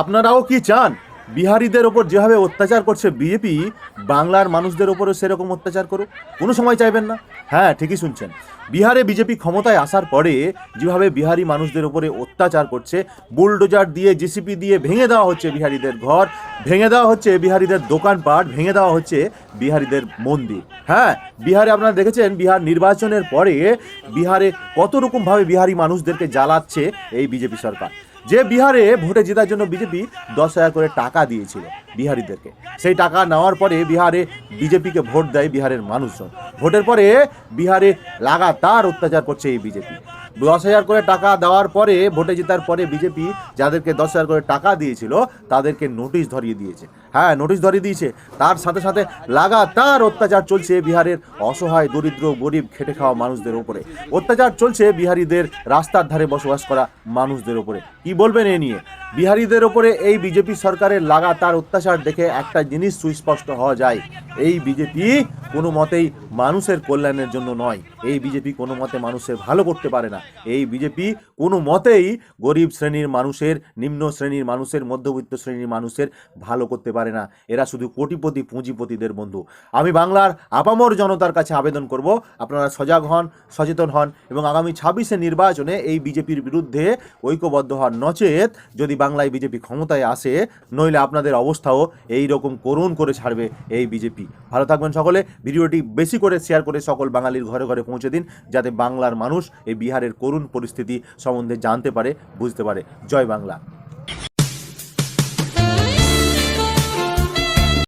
আপনারাও কি চান বিহারিদের ওপর যেভাবে অত্যাচার করছে বিজেপি, বাংলার মানুষদের ওপরও সেরকম অত্যাচার করুক? কোনো সময় চাইবেন না? হ্যাঁ, ঠিকই শুনছেন। বিহারে বিজেপি ক্ষমতায় আসার পরে যেভাবে বিহারি মানুষদের ওপরে অত্যাচার করছে, বুলডোজার দিয়ে, জেসিপি দিয়ে ভেঙে দেওয়া হচ্ছে বিহারিদের ঘর, ভেঙে দেওয়া হচ্ছে বিহারিদের দোকানপাট, ভেঙে দেওয়া হচ্ছে বিহারিদের মন্দির। হ্যাঁ, বিহারে আপনারা দেখেছেন বিহার নির্বাচনের পরে বিহারে কত রকমভাবে বিহারি মানুষদেরকে জ্বালাচ্ছে এই বিজেপি সরকার। যে বিহারে ভোটে জেতার জন্য বিজেপি 10,000 করে টাকা দিয়েছিল বিহারিদেরকে, সেই টাকা নেওয়ার পরে বিহারে বিজেপিকে ভোট দেয় বিহারের মানুষজন। ভোটের পরে বিহারে লাগাতার অত্যাচার করছে এই বিজেপি। 10,000 করে টাকা দেওয়ার পরে, ভোটে জেতার পরে বিজেপি যাদেরকে 10,000 করে টাকা দিয়েছিল তাদেরকে নোটিশ ধরিয়ে দিয়েছে। হ্যাঁ, নোটিশ ধরিয়ে দিয়েছে। তার সাথে সাথে লাগাতার অত্যাচার চলছে বিহারের অসহায়, দরিদ্র, গরিব, খেটে খাওয়া মানুষদের ওপরে। অত্যাচার চলছে বিহারিদের রাস্তার ধারে বসবাস করা মানুষদের ওপরে। কি বলবেন এ নিয়ে? বিহারিদের ওপরে এই বিজেপি সরকারের লাগাতার অত্যাচার দেখে একটা জিনিস সুস্পষ্ট হওয়া যায়, এই বিজেপি কোনো মতেই মানুষের কল্যাণের জন্য নয়। এই বিজেপি কোনো মতে মানুষের ভালো করতে পারে না। এই বিজেপি কোনো মতেই গরিব শ্রেণীর মানুষের, নিম্ন শ্রেণীর মানুষের, মধ্যবিত্ত শ্রেণীর মানুষের ভালো করতে পারে না। এরা শুধু কোটিপতি, পুঁজিপতিদের বন্ধু। আমি বাংলার আপামর জনতার কাছে আবেদন করব, আপনারা সজাগ হন, সচেতন হন এবং আগামী 26শে নির্বাচনে এই বিজেপির বিরুদ্ধে ঐক্যবদ্ধ হন। নচেত যদি বাংলায় বিজেপি ক্ষমতায় আসে, নইলে আপনাদের অবস্থাও এই রকম করুণ করে ছাড়বে এই বিজেপি। ভালো থাকবেন সকলে। ভিডিওটি বেশি করে শেয়ার করে সকল বাঙালির ঘরে ঘরে পৌঁছে দিন, যাতে বাংলার মানুষ এই বিহারের করুণ পরিস্থিতি সম্বন্ধে জানতে পারে, বুঝতে পারে। জয় বাংলা।